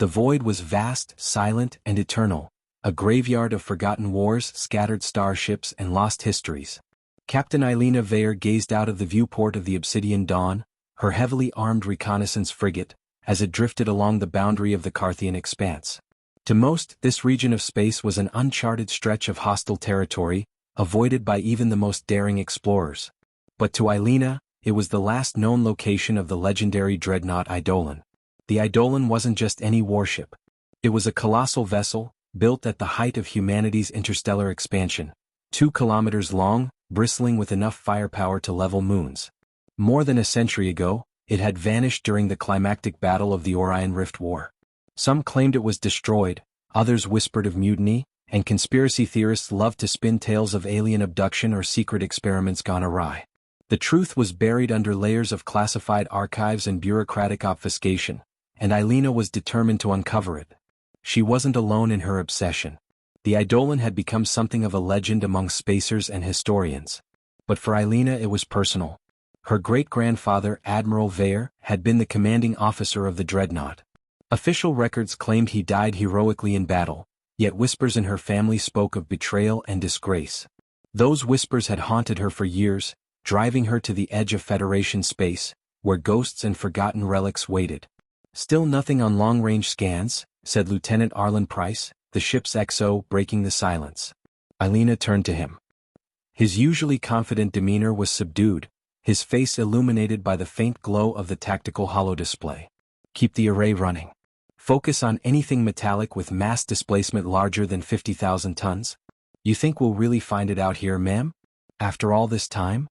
The void was vast, silent, and eternal, a graveyard of forgotten wars, scattered starships, and lost histories. Captain Eilina Veyer gazed out of the viewport of the Obsidian Dawn, her heavily armed reconnaissance frigate, as it drifted along the boundary of the Carthian expanse. To most, this region of space was an uncharted stretch of hostile territory, avoided by even the most daring explorers. But to Eilina, it was the last known location of the legendary Dreadnought Eidolon. The Eidolon wasn't just any warship. It was a colossal vessel, built at the height of humanity's interstellar expansion, 2 kilometers long, bristling with enough firepower to level moons. More than a century ago, it had vanished during the climactic battle of the Orion Rift War. Some claimed it was destroyed, others whispered of mutiny, and conspiracy theorists loved to spin tales of alien abduction or secret experiments gone awry. The truth was buried under layers of classified archives and bureaucratic obfuscation, and Eilina was determined to uncover it. She wasn't alone in her obsession. The Eidolon had become something of a legend among spacers and historians. But for Eilina it was personal. Her great-grandfather, Admiral Veyer, had been the commanding officer of the Dreadnought. Official records claimed he died heroically in battle, yet whispers in her family spoke of betrayal and disgrace. Those whispers had haunted her for years, driving her to the edge of Federation space, where ghosts and forgotten relics waited. "Still nothing on long-range scans," said Lieutenant Arlen Price, the ship's XO, breaking the silence. Eilina turned to him. His usually confident demeanor was subdued, his face illuminated by the faint glow of the tactical holodisplay. "Keep the array running. Focus on anything metallic with mass displacement larger than 50,000 tons. You think we'll really find it out here, ma'am? After all this time?"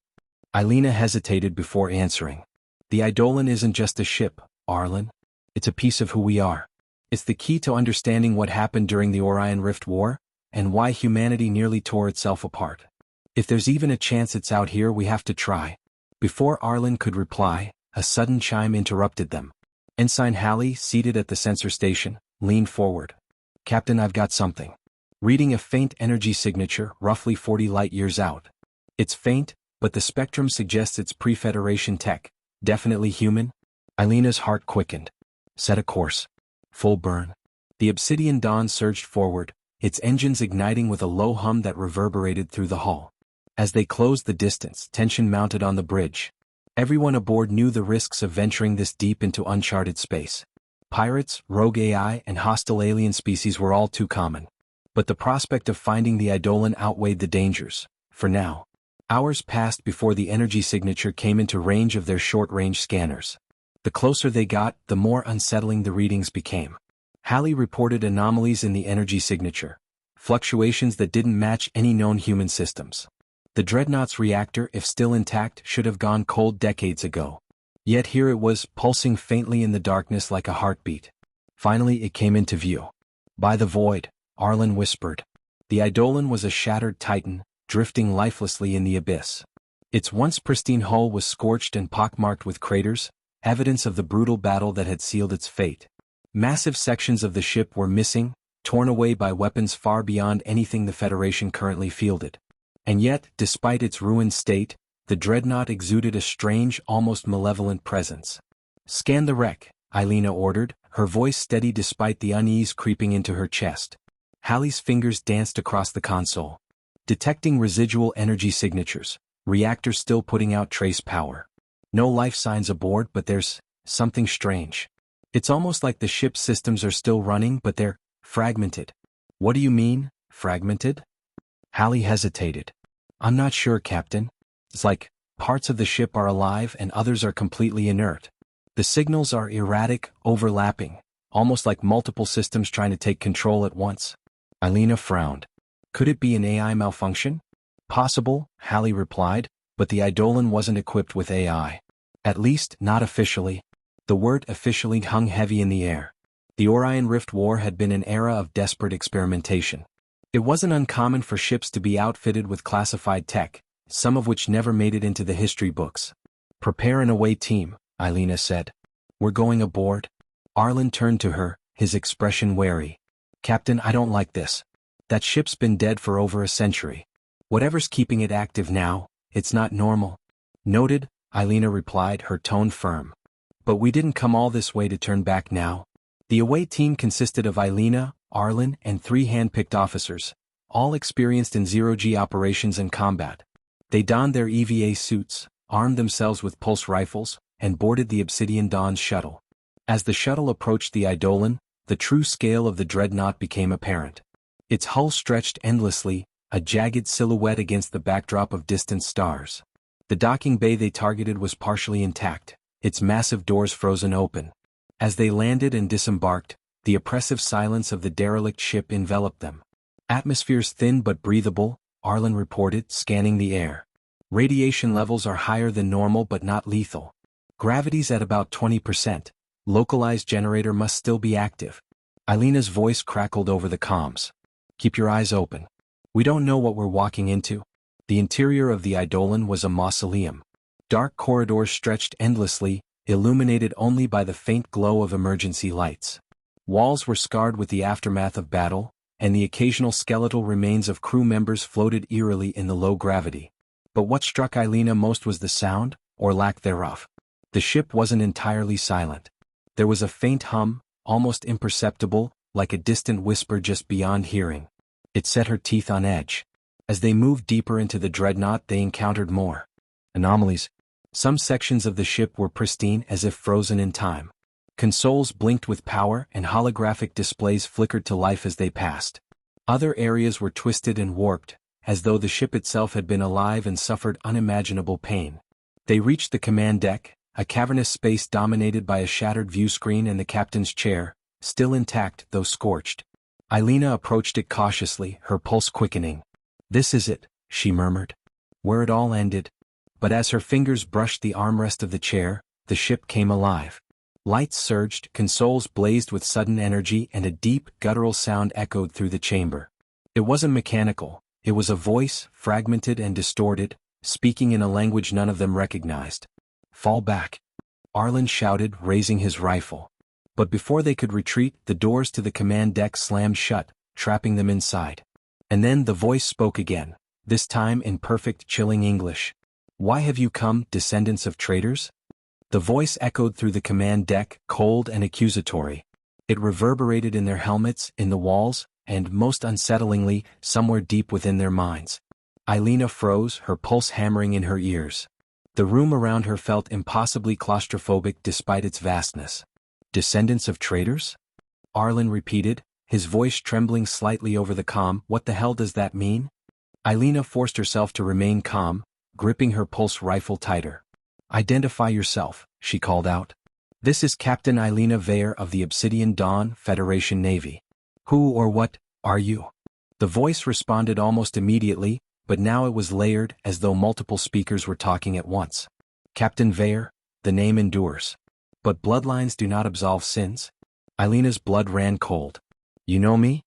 Eilina hesitated before answering. "The Eidolon isn't just a ship, Arlen. It's a piece of who we are. It's the key to understanding what happened during the Orion Rift War, and why humanity nearly tore itself apart. If there's even a chance it's out here, we have to try." Before Arlen could reply, a sudden chime interrupted them. Ensign Halley, seated at the sensor station, leaned forward. "Captain, I've got something." Reading a faint energy signature, roughly 40 light-years out. "It's faint, but the spectrum suggests it's pre-Federation tech. Definitely human." Eilina's heart quickened. "Set a course. Full burn." The Obsidian Dawn surged forward, its engines igniting with a low hum that reverberated through the hull. As they closed the distance, tension mounted on the bridge. Everyone aboard knew the risks of venturing this deep into uncharted space. Pirates, rogue AI, and hostile alien species were all too common. But the prospect of finding the Eidolon outweighed the dangers, for now. Hours passed before the energy signature came into range of their short-range scanners. The closer they got, the more unsettling the readings became. Halley reported anomalies in the energy signature, fluctuations that didn't match any known human systems. The Dreadnought's reactor, if still intact, should have gone cold decades ago. Yet here it was, pulsing faintly in the darkness like a heartbeat. Finally it came into view. "By the void," Arlen whispered. The Eidolon was a shattered titan, drifting lifelessly in the abyss. Its once pristine hull was scorched and pockmarked with craters, evidence of the brutal battle that had sealed its fate. Massive sections of the ship were missing, torn away by weapons far beyond anything the Federation currently fielded. And yet, despite its ruined state, the Dreadnought exuded a strange, almost malevolent presence. "Scan the wreck," Eilina ordered, her voice steady despite the unease creeping into her chest. Halley's fingers danced across the console. Detecting residual energy signatures, reactor still putting out trace power. No life signs aboard, but there's something strange. It's almost like the ship's systems are still running, but they're fragmented. "What do you mean, fragmented?" Halley hesitated. "I'm not sure, Captain. It's like parts of the ship are alive and others are completely inert. The signals are erratic, overlapping, almost like multiple systems trying to take control at once." Eilina frowned. "Could it be an AI malfunction?" "Possible," Halley replied, "but the Eidolon wasn't equipped with AI. At least, not officially." The word officially hung heavy in the air. The Orion Rift War had been an era of desperate experimentation. It wasn't uncommon for ships to be outfitted with classified tech, some of which never made it into the history books. "Prepare an away team," Eilina said. "We're going aboard?" Arlen turned to her, his expression wary. "Captain, I don't like this. That ship's been dead for over a century. Whatever's keeping it active now, it's not normal." "Noted," Eilina replied, her tone firm. "But we didn't come all this way to turn back now. The away team consisted of Eilina, Arlen, and 3 hand-picked officers, all experienced in zero-G operations and combat. They donned their EVA suits, armed themselves with pulse rifles, and boarded the Obsidian Dawn's shuttle. As the shuttle approached the Eidolon, the true scale of the Dreadnought became apparent. Its hull stretched endlessly, a jagged silhouette against the backdrop of distant stars. The docking bay they targeted was partially intact, its massive doors frozen open. As they landed and disembarked, the oppressive silence of the derelict ship enveloped them. "Atmosphere's thin but breathable," Arlen reported, scanning the air. "Radiation levels are higher than normal but not lethal. Gravity's at about 20%. Localized generator must still be active." Eilina's voice crackled over the comms. "Keep your eyes open. We don't know what we're walking into." The interior of the Eidolon was a mausoleum. Dark corridors stretched endlessly, illuminated only by the faint glow of emergency lights. Walls were scarred with the aftermath of battle, and the occasional skeletal remains of crew members floated eerily in the low gravity. But what struck Eilina most was the sound, or lack thereof. The ship wasn't entirely silent. There was a faint hum, almost imperceptible, like a distant whisper just beyond hearing. It set her teeth on edge. As they moved deeper into the Dreadnought, they encountered more anomalies. Some sections of the ship were pristine, as if frozen in time. Consoles blinked with power and holographic displays flickered to life as they passed. Other areas were twisted and warped, as though the ship itself had been alive and suffered unimaginable pain. They reached the command deck, a cavernous space dominated by a shattered view screen and the captain's chair, still intact though scorched. Eilina approached it cautiously, her pulse quickening. "This is it," she murmured. "Where it all ended." But as her fingers brushed the armrest of the chair, the ship came alive. Lights surged, consoles blazed with sudden energy, and a deep, guttural sound echoed through the chamber. It wasn't mechanical, it was a voice, fragmented and distorted, speaking in a language none of them recognized. "Fall back," Arlen shouted, raising his rifle. But before they could retreat, the doors to the command deck slammed shut, trapping them inside. And then the voice spoke again, this time in perfect, chilling English. "Why have you come, descendants of traitors?" The voice echoed through the command deck, cold and accusatory. It reverberated in their helmets, in the walls, and, most unsettlingly, somewhere deep within their minds. Eilina froze, her pulse hammering in her ears. The room around her felt impossibly claustrophobic despite its vastness. "Descendants of traitors?" Arlen repeated, his voice trembling slightly over the comm. "What the hell does that mean?" Eilina forced herself to remain calm, gripping her pulse rifle tighter. "Identify yourself," she called out. "This is Captain Eilina Veyer of the Obsidian Dawn, Federation Navy. Who or what are you?" The voice responded almost immediately, but now it was layered, as though multiple speakers were talking at once. "Captain Veyer, the name endures. But bloodlines do not absolve sins." Eilina's blood ran cold. "You know me?"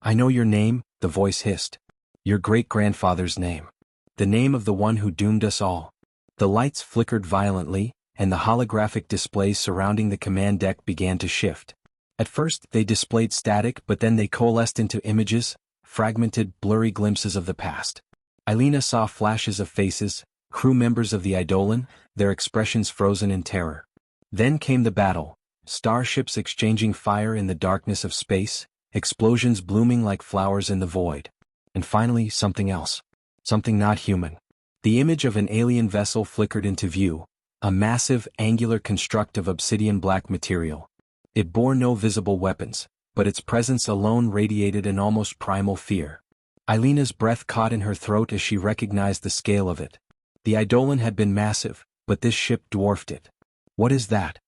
"I know your name," the voice hissed. "Your great-grandfather's name. The name of the one who doomed us all." The lights flickered violently, and the holographic displays surrounding the command deck began to shift. At first they displayed static, but then they coalesced into images, fragmented, blurry glimpses of the past. Eilina saw flashes of faces, crew members of the Eidolon, their expressions frozen in terror. Then came the battle, starships exchanging fire in the darkness of space, explosions blooming like flowers in the void. And finally something else. Something not human. The image of an alien vessel flickered into view, a massive, angular construct of obsidian black material. It bore no visible weapons, but its presence alone radiated an almost primal fear. Eilina's breath caught in her throat as she recognized the scale of it. The Eidolon had been massive, but this ship dwarfed it. "What is that?"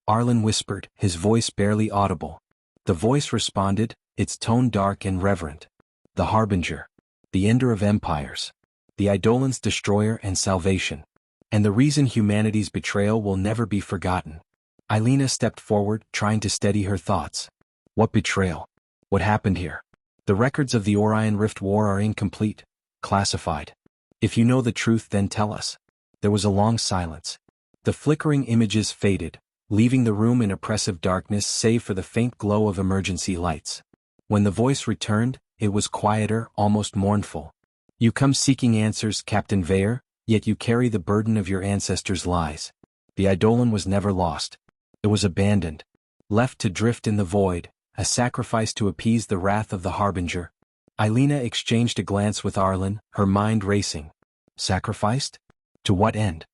Arlen whispered, his voice barely audible. The voice responded, its tone dark and reverent. "The Harbinger. The ender of empires. The Eidolon's destroyer and salvation. And the reason humanity's betrayal will never be forgotten." Eilina stepped forward, trying to steady her thoughts. "What betrayal? What happened here?" "The records of the Orion Rift War are incomplete, classified. If you know the truth, then tell us." There was a long silence. The flickering images faded, leaving the room in oppressive darkness save for the faint glow of emergency lights. When the voice returned, it was quieter, almost mournful. "You come seeking answers, Captain Veyer, yet you carry the burden of your ancestors' lies. The Eidolon was never lost. It was abandoned. left to drift in the void, a sacrifice to appease the wrath of the Harbinger. Aelina exchanged a glance with Arlen, her mind racing. Sacrificed? To what end?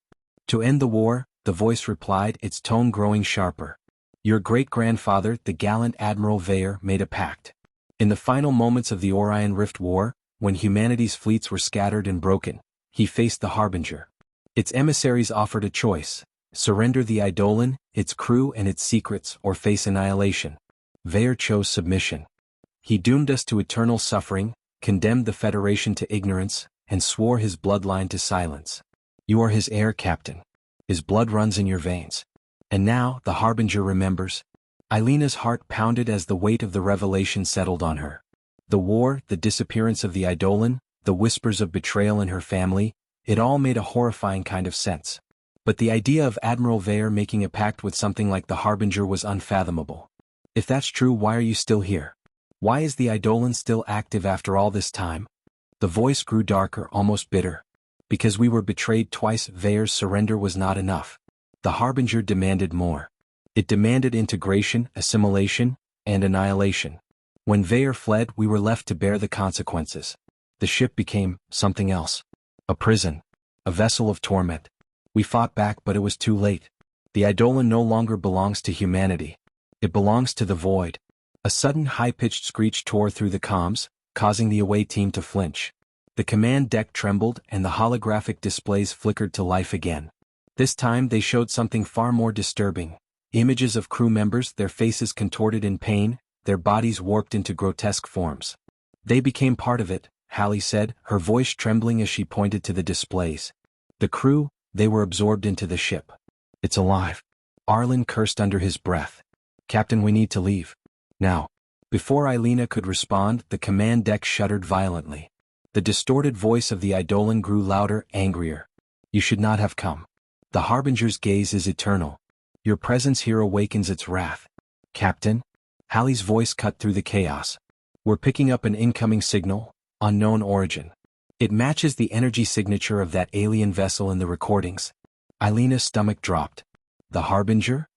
To end the war, the voice replied, its tone growing sharper. Your great-grandfather, the gallant Admiral Veyer, made a pact. In the final moments of the Orion Rift War, when humanity's fleets were scattered and broken, he faced the Harbinger. Its emissaries offered a choice: surrender the Eidolon, its crew and its secrets, or face annihilation. Veyer chose submission. He doomed us to eternal suffering, condemned the Federation to ignorance, and swore his bloodline to silence. You are his heir, Captain. His blood runs in your veins. And now, the Harbinger remembers. Aelina's heart pounded as the weight of the revelation settled on her. The war, the disappearance of the Eidolon, the whispers of betrayal in her family, it all made a horrifying kind of sense. But the idea of Admiral Veyer making a pact with something like the Harbinger was unfathomable. If that's true, why are you still here? Why is the Eidolon still active after all this time? The voice grew darker, almost bitter. Because we were betrayed twice. Veyer's surrender was not enough. The Harbinger demanded more. It demanded integration, assimilation, and annihilation. When Veyer fled, we were left to bear the consequences. The ship became something else. A prison. A vessel of torment. We fought back, but it was too late. The Eidolon no longer belongs to humanity. It belongs to the void. A sudden high-pitched screech tore through the comms, causing the away team to flinch. The command deck trembled and the holographic displays flickered to life again. This time they showed something far more disturbing. Images of crew members, their faces contorted in pain, their bodies warped into grotesque forms. They became part of it, Hallie said, her voice trembling as she pointed to the displays. The crew, they were absorbed into the ship. It's alive. Arlen cursed under his breath. Captain, we need to leave. Now. Before Aelina could respond, the command deck shuddered violently. The distorted voice of the Eidolon grew louder, angrier. You should not have come. The Harbinger's gaze is eternal. Your presence here awakens its wrath. Captain? Hallie's voice cut through the chaos. We're picking up an incoming signal, unknown origin. It matches the energy signature of that alien vessel in the recordings. Aelina's stomach dropped. The Harbinger?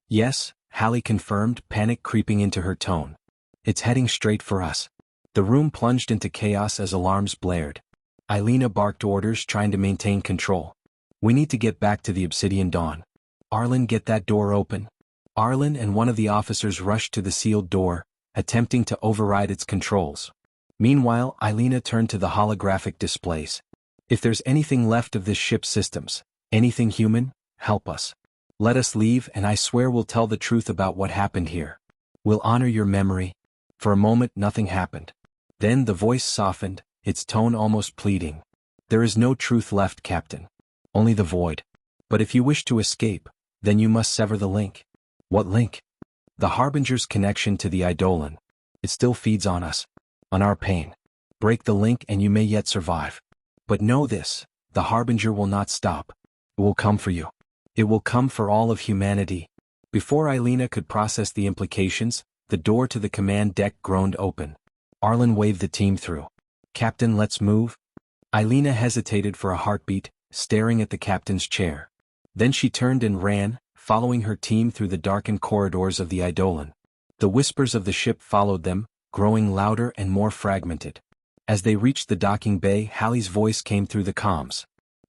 Yes, Hallie confirmed, panic creeping into her tone. It's heading straight for us. The room plunged into chaos as alarms blared. Aelina barked orders, trying to maintain control. We need to get back to the Obsidian Dawn. Arlen, get that door open. Arlen and one of the officers rushed to the sealed door, attempting to override its controls. Meanwhile, Aelina turned to the holographic displays. If there's anything left of this ship's systems, anything human, help us. Let us leave, and I swear we'll tell the truth about what happened here. We'll honor your memory. For a moment, nothing happened. Then the voice softened, its tone almost pleading. There is no truth left, Captain. Only the void. But if you wish to escape, then you must sever the link. What link? The Harbinger's connection to the Eidolon. It still feeds on us. On our pain. Break the link and you may yet survive. But know this, the Harbinger will not stop. It will come for you. It will come for all of humanity. Before Aelina could process the implications, the door to the command deck groaned open. Arlen waved the team through. Captain, let's move. Aelina hesitated for a heartbeat, staring at the captain's chair. Then she turned and ran, following her team through the darkened corridors of the Eidolon. The whispers of the ship followed them, growing louder and more fragmented. As they reached the docking bay, Hallie's voice came through the comms.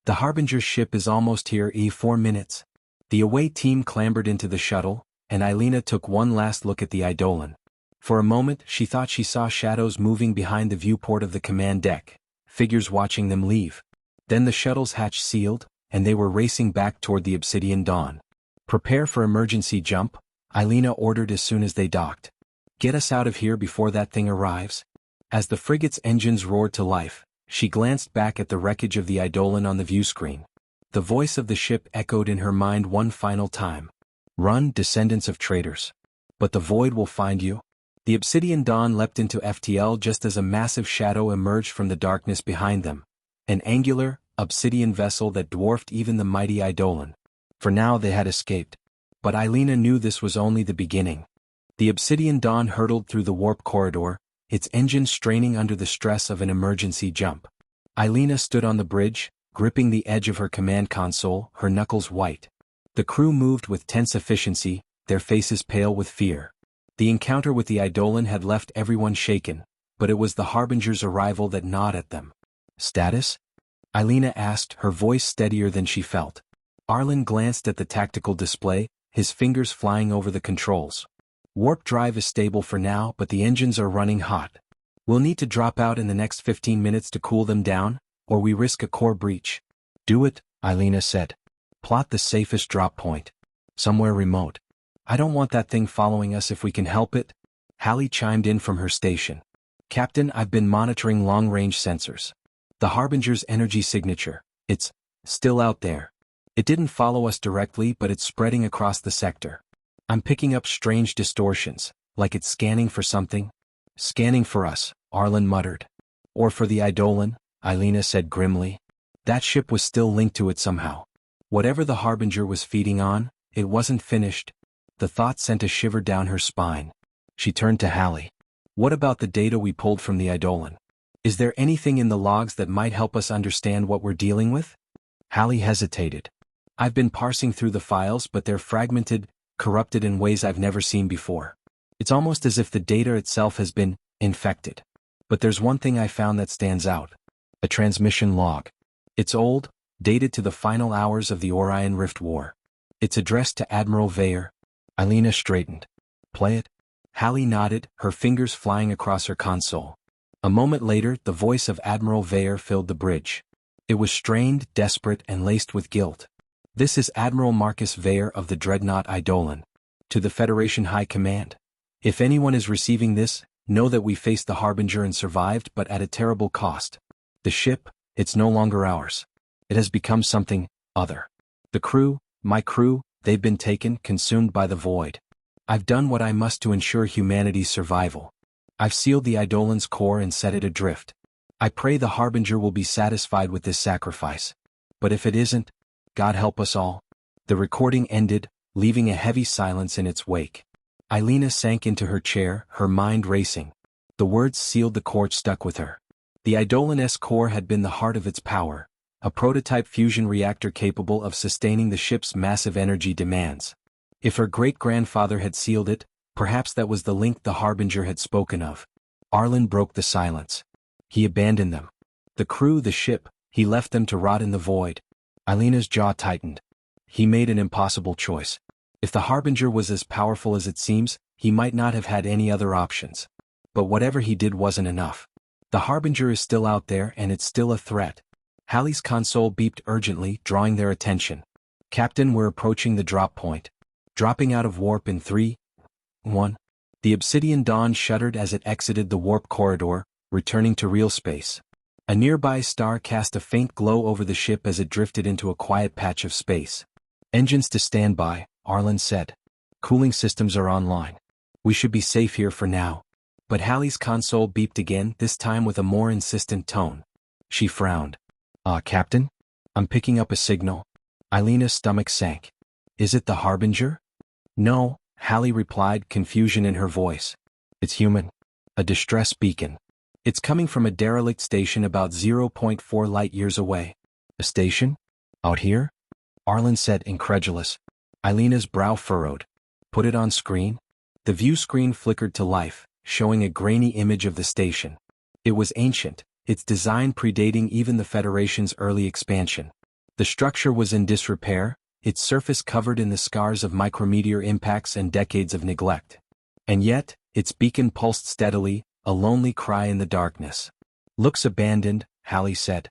The Harbinger's ship is almost here, 4 minutes. The away team clambered into the shuttle, and Aelina took one last look at the Eidolon. For a moment, she thought she saw shadows moving behind the viewport of the command deck, figures watching them leave. Then the shuttle's hatch sealed, and they were racing back toward the Obsidian Dawn. Prepare for emergency jump, Aelina ordered as soon as they docked. Get us out of here before that thing arrives. As the frigate's engines roared to life, she glanced back at the wreckage of the Eidolon on the viewscreen. The voice of the ship echoed in her mind one final time. Run, descendants of traitors. But the void will find you. The Obsidian Dawn leapt into FTL just as a massive shadow emerged from the darkness behind them. An angular, obsidian vessel that dwarfed even the mighty Eidolon. For now they had escaped. But Aelina knew this was only the beginning. The Obsidian Dawn hurtled through the warp corridor, its engines straining under the stress of an emergency jump. Aelina stood on the bridge, gripping the edge of her command console, her knuckles white. The crew moved with tense efficiency, their faces pale with fear. The encounter with the Eidolon had left everyone shaken, but it was the Harbinger's arrival that gnawed at them. Status? Alina asked, her voice steadier than she felt. Arlen glanced at the tactical display, his fingers flying over the controls. Warp drive is stable for now, but the engines are running hot. We'll need to drop out in the next 15 minutes to cool them down, or we risk a core breach. Do it, Alina said. Plot the safest drop point. Somewhere remote. I don't want that thing following us if we can help it. Hallie chimed in from her station. Captain, I've been monitoring long-range sensors. The Harbinger's energy signature, it's still out there. It didn't follow us directly, but it's spreading across the sector. I'm picking up strange distortions, like it's scanning for something. Scanning for us, Arlen muttered. Or for the Eidolon, Alina said grimly. That ship was still linked to it somehow. Whatever the Harbinger was feeding on, it wasn't finished. The thought sent a shiver down her spine. She turned to Hallie. What about the data we pulled from the Eidolon? Is there anything in the logs that might help us understand what we're dealing with? Hallie hesitated. I've been parsing through the files, but they're fragmented, corrupted in ways I've never seen before. It's almost as if the data itself has been infected. But there's one thing I found that stands out. A transmission log. It's old, dated to the final hours of the Orion Rift War. It's addressed to Admiral Veyer. Alina straightened. Play it? Hallie nodded, her fingers flying across her console. A moment later, the voice of Admiral Veyer filled the bridge. It was strained, desperate, and laced with guilt. This is Admiral Marcus Veyer of the Dreadnought Eidolon. To the Federation High Command. If anyone is receiving this, know that we faced the Harbinger and survived, but at a terrible cost. The ship, it's no longer ours. It has become something other. The crew, my crew, they've been taken, consumed by the void. I've done what I must to ensure humanity's survival. I've sealed the Eidolon's core and set it adrift. I pray the Harbinger will be satisfied with this sacrifice. But if it isn't, God help us all. The recording ended, leaving a heavy silence in its wake. Alina sank into her chair, her mind racing. The words sealed the chord stuck with her. The Eidolon-S core had been the heart of its power, a prototype fusion reactor capable of sustaining the ship's massive energy demands. If her great-grandfather had sealed it, perhaps that was the link the Harbinger had spoken of. Arlen broke the silence. He abandoned them. The crew, the ship, he left them to rot in the void. Alina's jaw tightened. He made an impossible choice. If the Harbinger was as powerful as it seems, he might not have had any other options. But whatever he did wasn't enough. The Harbinger is still out there, and it's still a threat. Hallie's console beeped urgently, drawing their attention. Captain, we're approaching the drop point. Dropping out of warp in 3, 1. The Obsidian Dawn shuddered as it exited the warp corridor, returning to real space. A nearby star cast a faint glow over the ship as it drifted into a quiet patch of space. Engines to standby, Arlen said. Cooling systems are online. We should be safe here for now. But Hallie's console beeped again, this time with a more insistent tone. She frowned. Captain? I'm picking up a signal. Alina's stomach sank. Is it the Harbinger? No, Hallie replied, confusion in her voice. It's human. A distress beacon. It's coming from a derelict station about 0.4 light-years away. A station? Out here? Arlen said, incredulous. Alina's brow furrowed. Put it on screen? The view screen flickered to life, showing a grainy image of the station. It was ancient, its design predating even the Federation's early expansion. The structure was in disrepair, its surface covered in the scars of micrometeor impacts and decades of neglect. And yet, its beacon pulsed steadily, a lonely cry in the darkness. Looks abandoned, Hallie said.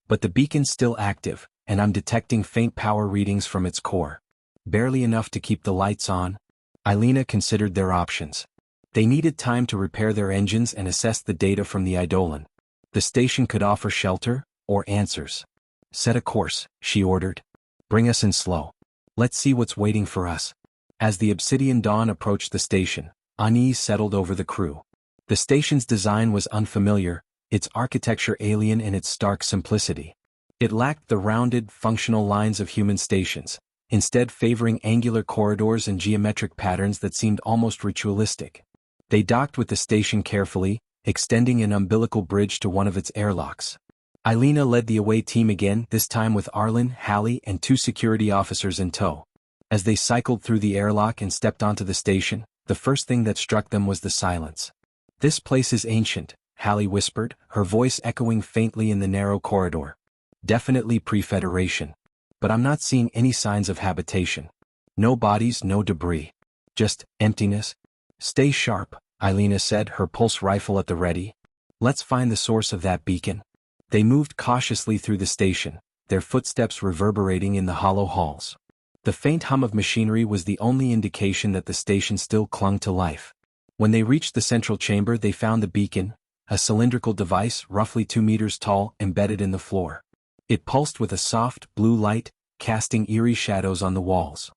But the beacon's still active, and I'm detecting faint power readings from its core. Barely enough to keep the lights on. Alina considered their options. They needed time to repair their engines and assess the data from the Eidolon. The station could offer shelter, or answers. Set a course, she ordered. Bring us in slow. Let's see what's waiting for us. As the Obsidian Dawn approached the station, unease settled over the crew. The station's design was unfamiliar, its architecture alien in its stark simplicity. It lacked the rounded, functional lines of human stations, instead favoring angular corridors and geometric patterns that seemed almost ritualistic. They docked with the station carefully, extending an umbilical bridge to one of its airlocks. Alina led the away team again, this time with Arlen, Hallie, and 2 security officers in tow. As they cycled through the airlock and stepped onto the station, the first thing that struck them was the silence. "This place is ancient," Hallie whispered, her voice echoing faintly in the narrow corridor. "Definitely pre-Federation. But I'm not seeing any signs of habitation. No bodies, no debris. Just emptiness." "Stay sharp," Eilina said, her pulse rifle at the ready. "Let's find the source of that beacon." They moved cautiously through the station, their footsteps reverberating in the hollow halls. The faint hum of machinery was the only indication that the station still clung to life. When they reached the central chamber, they found the beacon, a cylindrical device roughly 2 meters tall, embedded in the floor. It pulsed with a soft, blue light, casting eerie shadows on the walls.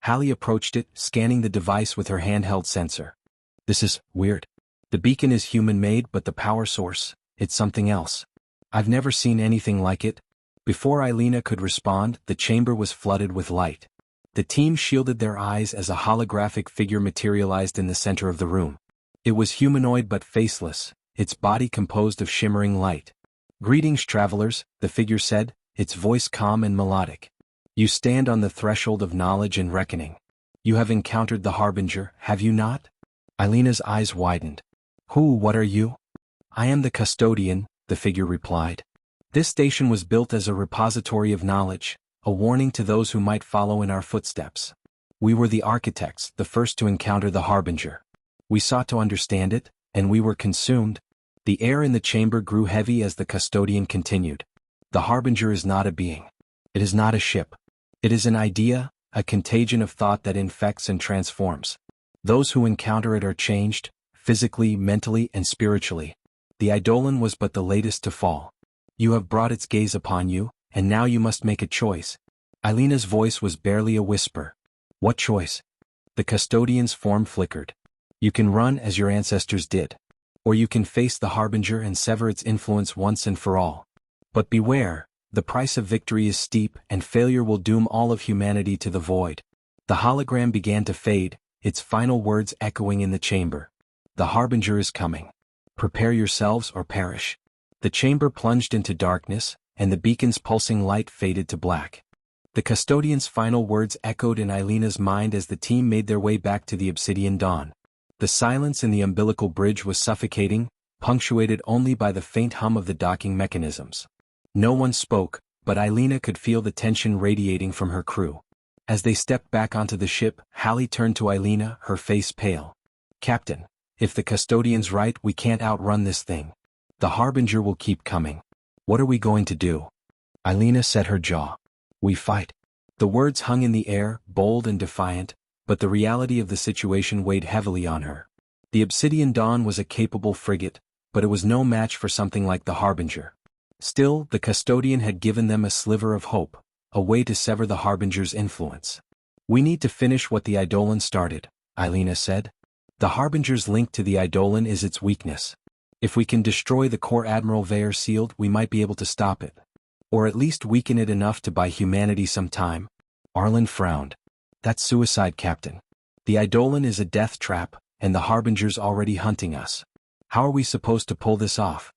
Hallie approached it, scanning the device with her handheld sensor. "This is weird. The beacon is human-made, but the power source, it's something else. I've never seen anything like it." Before Eilina could respond, the chamber was flooded with light. The team shielded their eyes as a holographic figure materialized in the center of the room. It was humanoid but faceless, its body composed of shimmering light. "Greetings, travelers," the figure said, its voice calm and melodic. "You stand on the threshold of knowledge and reckoning. You have encountered the Harbinger, have you not?" Eilina's eyes widened. What are you?" "I am the custodian," the figure replied. "This station was built as a repository of knowledge, a warning to those who might follow in our footsteps. We were the architects, the first to encounter the Harbinger. We sought to understand it, and we were consumed." The air in the chamber grew heavy as the custodian continued. "The Harbinger is not a being. It is not a ship. It is an idea, a contagion of thought that infects and transforms. Those who encounter it are changed, physically, mentally, and spiritually. The Eidolon was but the latest to fall. You have brought its gaze upon you, and now you must make a choice." Eilina's voice was barely a whisper. "What choice?" The custodian's form flickered. "You can run as your ancestors did. Or you can face the Harbinger and sever its influence once and for all. But beware, the price of victory is steep, and failure will doom all of humanity to the void." The hologram began to fade, its final words echoing in the chamber. "The Harbinger is coming. Prepare yourselves or perish." The chamber plunged into darkness, and the beacon's pulsing light faded to black. The custodian's final words echoed in Eilina's mind as the team made their way back to the Obsidian Dawn. The silence in the umbilical bridge was suffocating, punctuated only by the faint hum of the docking mechanisms. No one spoke, but Eilina could feel the tension radiating from her crew. As they stepped back onto the ship, Hallie turned to Eilina, her face pale. "Captain, if the custodian's right, we can't outrun this thing. The Harbinger will keep coming. What are we going to do?" Eilina set her jaw. "We fight." The words hung in the air, bold and defiant, but the reality of the situation weighed heavily on her. The Obsidian Dawn was a capable frigate, but it was no match for something like the Harbinger. Still, the custodian had given them a sliver of hope, a way to sever the Harbinger's influence. "We need to finish what the Eidolon started," Eilina said. "The Harbinger's link to the Eidolon is its weakness. If we can destroy the core Admiral Veyer sealed, we might be able to stop it. Or at least weaken it enough to buy humanity some time." Arlen frowned. "That's suicide, Captain. The Eidolon is a death trap, and the Harbinger's already hunting us. How are we supposed to pull this off?"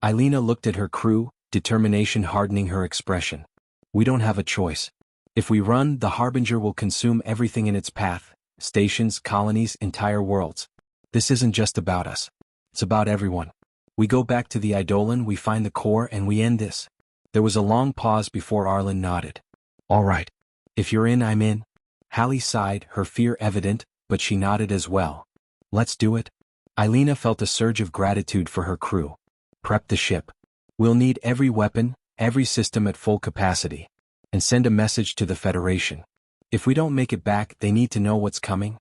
Eilina looked at her crew, determination hardening her expression. "We don't have a choice. If we run, the Harbinger will consume everything in its path, stations, colonies, entire worlds. This isn't just about us. It's about everyone. We go back to the Eidolon, we find the core, and we end this." There was a long pause before Arlen nodded. "All right. If you're in, I'm in." Hallie sighed, her fear evident, but she nodded as well. "Let's do it." Eilina felt a surge of gratitude for her crew. "Prep the ship. We'll need every weapon, every system at full capacity. And send a message to the Federation. If we don't make it back, they need to know what's coming."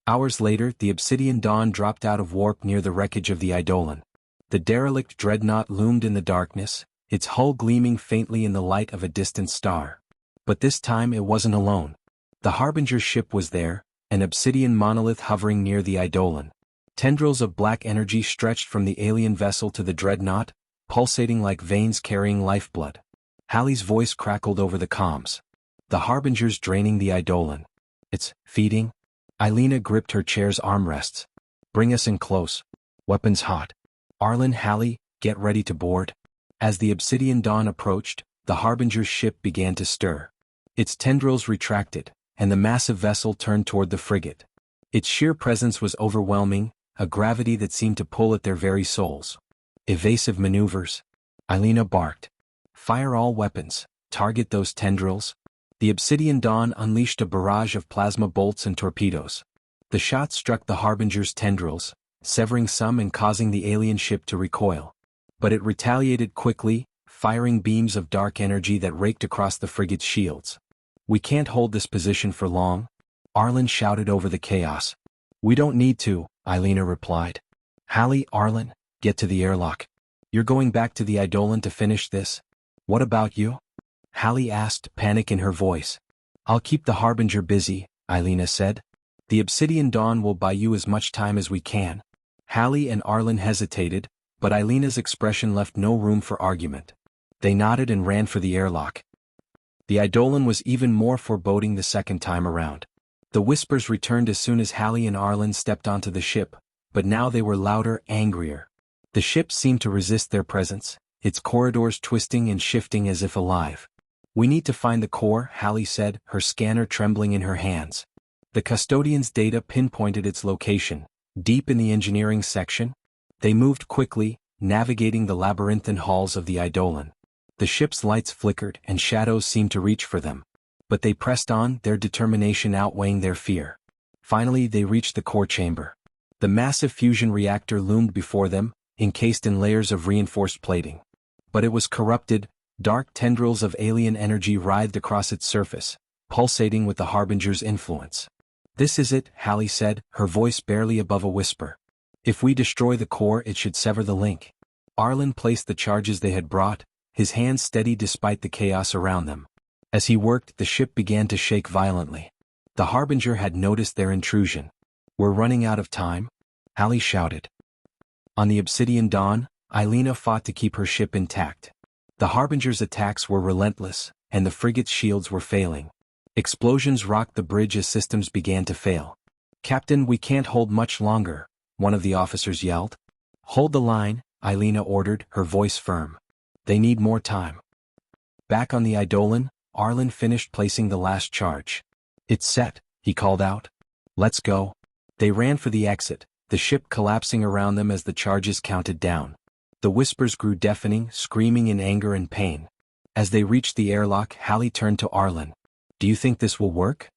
Hours later, the Obsidian Dawn dropped out of warp near the wreckage of the Eidolon. The derelict Dreadnought loomed in the darkness, its hull gleaming faintly in the light of a distant star. But this time it wasn't alone. The Harbinger ship was there, an obsidian monolith hovering near the Eidolon. Tendrils of black energy stretched from the alien vessel to the Dreadnought, pulsating like veins carrying lifeblood. Hallie's voice crackled over the comms. "The Harbinger's draining the Eidolon. It's feeding." Eilina gripped her chair's armrests. "Bring us in close. Weapons hot. Arlen, Hallie, get ready to board." As the Obsidian Dawn approached, the Harbinger's ship began to stir. Its tendrils retracted, and the massive vessel turned toward the frigate. Its sheer presence was overwhelming, a gravity that seemed to pull at their very souls. Evasive maneuvers. Alina barked. Fire all weapons, target those tendrils. The Obsidian Dawn unleashed a barrage of plasma bolts and torpedoes. The shots struck the Harbinger's tendrils, severing some and causing the alien ship to recoil. But it retaliated quickly, firing beams of dark energy that raked across the frigate's shields. "We can't hold this position for long," Arlen shouted over the chaos. "We don't need to," Alina replied. "Hallie, Arlen, get to the airlock. You're going back to the Eidolon to finish this? What about you?" Hallie asked, panic in her voice. "I'll keep the Harbinger busy," Alina said. "The Obsidian Dawn will buy you as much time as we can." Hallie and Arlen hesitated, but Alina's expression left no room for argument. They nodded and ran for the airlock. The Eidolon was even more foreboding the second time around. The whispers returned as soon as Hallie and Arlen stepped onto the ship, but now they were louder, angrier. The ship seemed to resist their presence, its corridors twisting and shifting as if alive. "We need to find the core," Hallie said, her scanner trembling in her hands. The custodian's data pinpointed its location, deep in the engineering section. They moved quickly, navigating the labyrinthine halls of the Eidolon. The ship's lights flickered and shadows seemed to reach for them. But they pressed on, their determination outweighing their fear. Finally they reached the core chamber. The massive fusion reactor loomed before them, encased in layers of reinforced plating. But it was corrupted, dark tendrils of alien energy writhed across its surface, pulsating with the Harbinger's influence. "This is it," Hallie said, her voice barely above a whisper. "If we destroy the core, it should sever the link." Arlen placed the charges they had brought, his hands steady despite the chaos around them. As he worked, the ship began to shake violently. The Harbinger had noticed their intrusion. "We're running out of time," Hallie shouted. On the Obsidian Dawn, Alina fought to keep her ship intact. The Harbinger's attacks were relentless, and the frigate's shields were failing. Explosions rocked the bridge as systems began to fail. "Captain, we can't hold much longer," one of the officers yelled. "Hold the line," Alina ordered, her voice firm. "They need more time." Back on the Eidolon, Arlen finished placing the last charge. "It's set," he called out. "Let's go." They ran for the exit, the ship collapsing around them as the charges counted down. The whispers grew deafening, screaming in anger and pain. As they reached the airlock, Hallie turned to Arlen. "Do you think this will work?"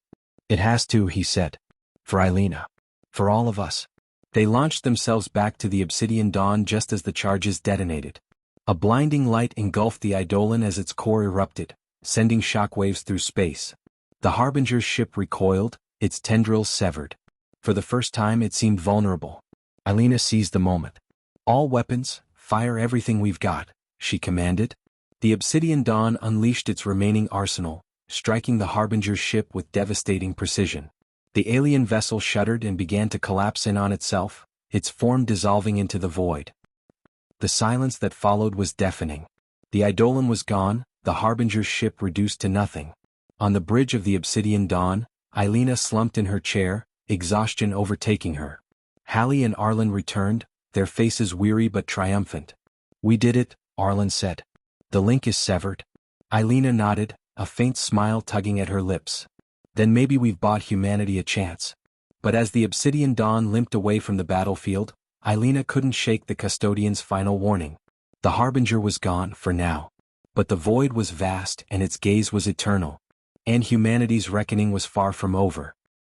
"It has to," he said. "For Alina. For all of us." They launched themselves back to the Obsidian Dawn just as the charges detonated. A blinding light engulfed the Eidolon as its core erupted, sending shockwaves through space. The Harbinger's ship recoiled, its tendrils severed. For the first time it seemed vulnerable. Alina seized the moment. "All weapons, fire everything we've got," she commanded. The Obsidian Dawn unleashed its remaining arsenal, striking the Harbinger's ship with devastating precision. The alien vessel shuddered and began to collapse in on itself, its form dissolving into the void. The silence that followed was deafening. The Eidolon was gone, the Harbinger's ship reduced to nothing. On the bridge of the Obsidian Dawn, Alina slumped in her chair, exhaustion overtaking her. Hallie and Arlen returned, their faces weary but triumphant. "We did it," Arlen said. "The link is severed." Alina nodded, a faint smile tugging at her lips. "Then maybe we've bought humanity a chance." But as the Obsidian Dawn limped away from the battlefield, Alina couldn't shake the custodian's final warning. The Harbinger was gone, for now. But the void was vast and its gaze was eternal. And humanity's reckoning was far from over.